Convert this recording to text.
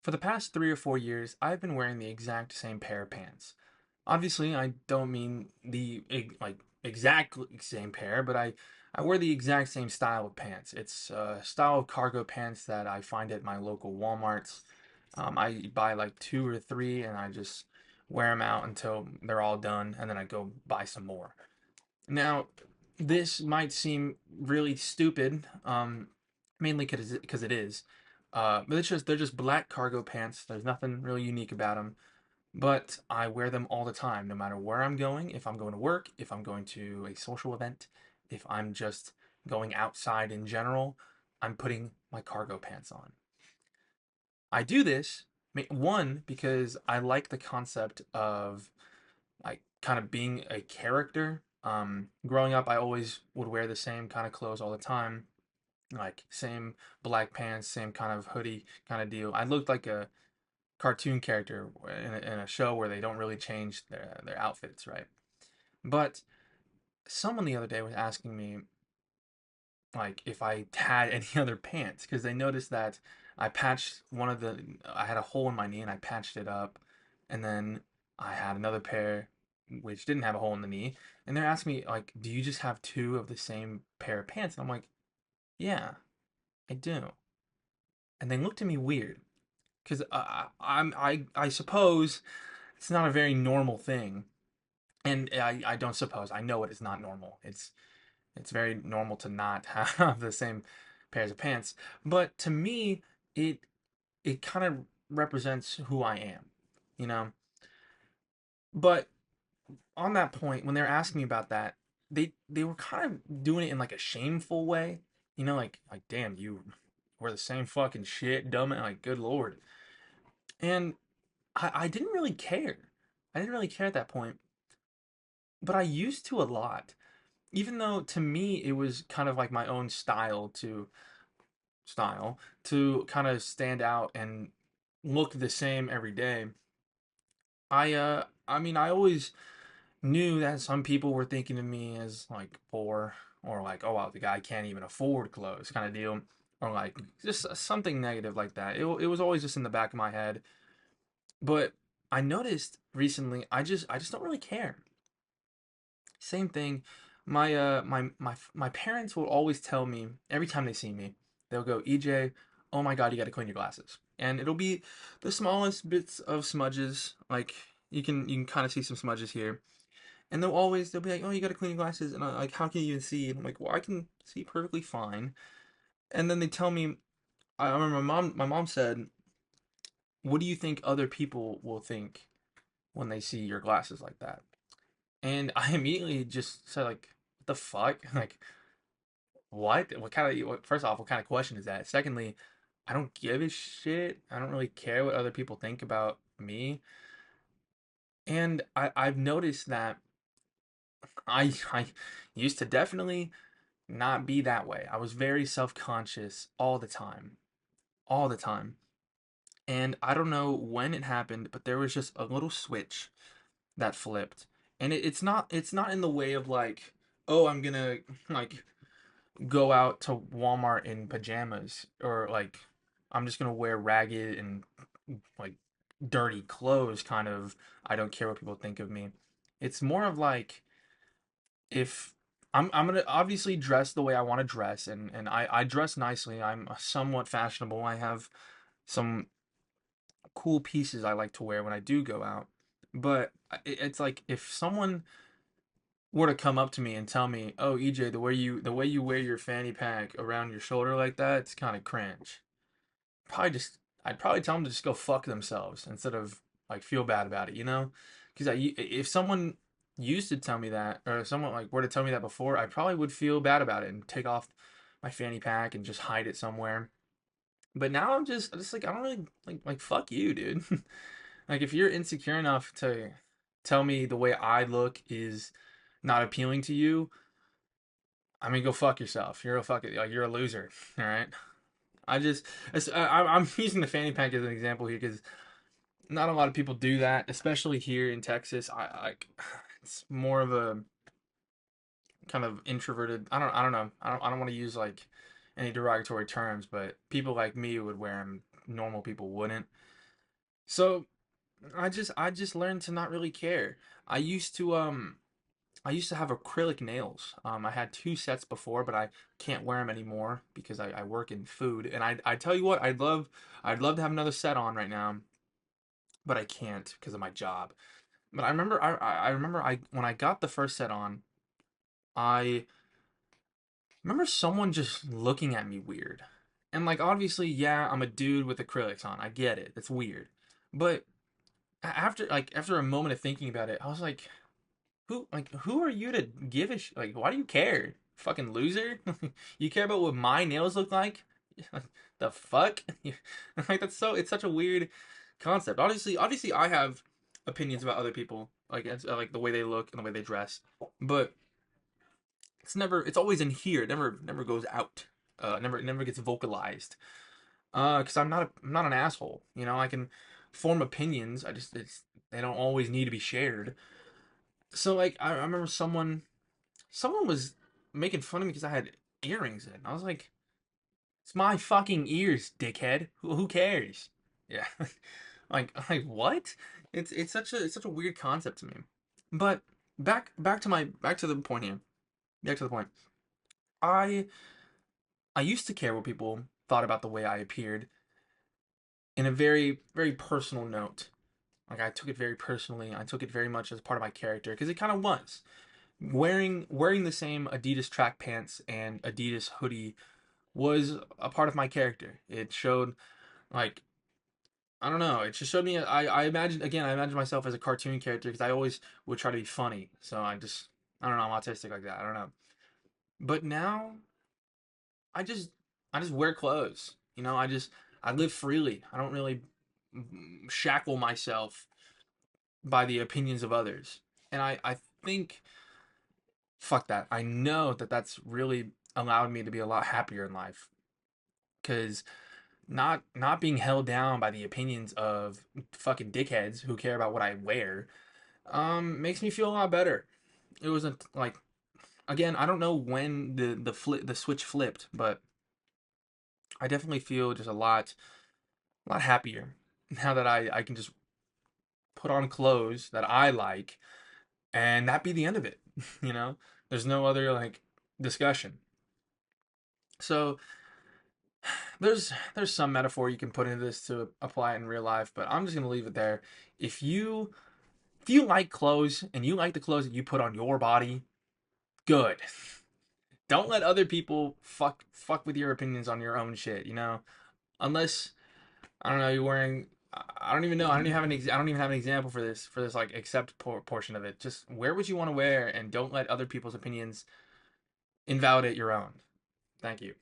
For the past 3 or 4 years, I've been wearing the exact same pair of pants. Obviously, I don't mean the exact same pair, but I wear the exact same style of pants. It's a style of cargo pants that I find at my local Walmarts. I buy like two or three, and I just wear them out until they're all done, and then I go buy some more. Now, this might seem really stupid, mainly because it is. But they're just black cargo pants. There's nothing really unique about them. But I wear them all the time, no matter where I'm going. If I'm going to work, if I'm going to a social event, if I'm just going outside in general, I'm putting my cargo pants on. I do this, one, because I like the concept of like kind of being a character. Growing up, I always would wear the same kind of clothes all the time, like same black pants, same kind of hoodie kind of deal. I looked like a cartoon character in a show where they don't really change their outfits, right? But someone the other day was asking me like if I had any other pants because they noticed that I had a hole in my knee and I patched it up, and then I had another pair which didn't have a hole in the knee, and they're asking me like, "Do you just have two of the same pair of pants?" And I'm like, "Yeah, I do." And they looked at me weird because I suppose it's not a very normal thing, and I don't suppose I know it is not normal. It's very normal to not have the same pairs of pants. But to me, it it kind of represents who I am, you know? But on that point, when they're asking me about that, they were kind of doing it in like a shameful way. Like damn, you wear the same fucking shit, dumb it, like good lord. And I didn't really care. I didn't really care at that point, but I used to a lot. Even though to me it was kind of like my own style to kind of stand out and look the same every day. I mean I always knew that some people were thinking of me as like poor, or like, oh wow, the guy can't even afford clothes kind of deal, or like just something negative like that. It was always just in the back of my head. But I noticed recently I just don't really care. Same thing. My parents will always tell me every time they see me, they'll go, EJ, oh my God, you got to clean your glasses. And it'll be the smallest bits of smudges. Like you can kind of see some smudges here. And they'll be like, oh, you got to clean your glasses. And I'm like, how can you even see? And I'm like, well, I can see perfectly fine. And then they tell me, I remember my mom said, what do you think other people will think when they see your glasses like that? And I immediately just said like, what the fuck? Like, what? First off, what kind of question is that? Secondly, I don't give a shit. I don't really care what other people think about me. And I've noticed that I used to definitely not be that way. I was very self-conscious all the time. All the time. And I don't know when it happened, but there was just a little switch that flipped. And it's not in the way of like, oh, I'm gonna like go out to Walmart in pajamas, or like I'm just gonna wear ragged and like dirty clothes kind of. I don't care what people think of me. It's more of like, if I'm gonna obviously dress the way I want to dress, and I dress nicely. I'm somewhat fashionable. I have some cool pieces I like to wear when I do go out. But it's like if someone were to come up to me and tell me, "Oh, EJ, the way you wear your fanny pack around your shoulder like that, it's kind of cringe." I'd probably tell them to just go fuck themselves instead of like feel bad about it, you know? Because if someone used to tell me that, or if someone like were to tell me that before, I probably would feel bad about it and take off my fanny pack and just hide it somewhere. But now I'm just like, I don't really like fuck you, dude. Like if you're insecure enough to tell me the way I look is not appealing to you, I mean, go fuck yourself. You're a loser. All right. I just I'm using the fanny pack as an example here because not a lot of people do that, especially here in Texas. I like it's more of a kind of introverted. I don't know. I don't want to use like any derogatory terms, but people like me would wear them normal people wouldn't. So I just learned to not really care. I used to um I used to have acrylic nails. I had two sets before, but I can't wear them anymore because I work in food. And I tell you what, I'd love to have another set on right now, but I can't because of my job. But I remember I when I got the first set on, I remember someone just looking at me weird. And like obviously, yeah, I'm a dude with acrylics on. I get it. It's weird. But after a moment of thinking about it, I was like, who are you to give a like why do you care? Fucking loser? You care about what my nails look like? The fuck? Like it's such a weird concept. Obviously I have opinions about other people, like the way they look and the way they dress. But it's always in here. It never goes out. Never gets vocalized. Because I'm not an asshole. You know, I can form opinions. They don't always need to be shared. So like I remember someone was making fun of me because I had earrings in. I was like, it's my fucking ears, dickhead. Who cares? Yeah. Like what? It's such a weird concept to me. But back to the point here. Back to the point. I I used to care what people thought about the way I appeared in a very very personal note. Like I took it very personally. I took it very much as part of my character because it kind of was. Wearing the same Adidas track pants and Adidas hoodie was a part of my character. It showed like I don't know. It just showed me. I imagine myself as a cartoon character because I always would try to be funny. So I don't know. I'm autistic like that. I don't know. But now I just I just wear clothes. You know, I live freely. I don't really shackle myself by the opinions of others. And I think fuck that. I know that that's really allowed me to be a lot happier in life because not being held down by the opinions of fucking dickheads who care about what I wear makes me feel a lot better. It wasn't like again, I don't know when the switch flipped, but I definitely feel just a lot happier now that I can just put on clothes that I like and that be the end of it. You know? There's no other like discussion. So there's some metaphor you can put into this to apply it in real life, but I'm just gonna leave it there. If you if you like clothes and you like the clothes that you put on your body, good. Don't let other people fuck with your opinions on your own shit, you know? Unless I don't know, you're wearing I don't even know. I don't even have an example for this like accept portion of it. Just wear what you want to wear and don't let other people's opinions invalidate your own. Thank you.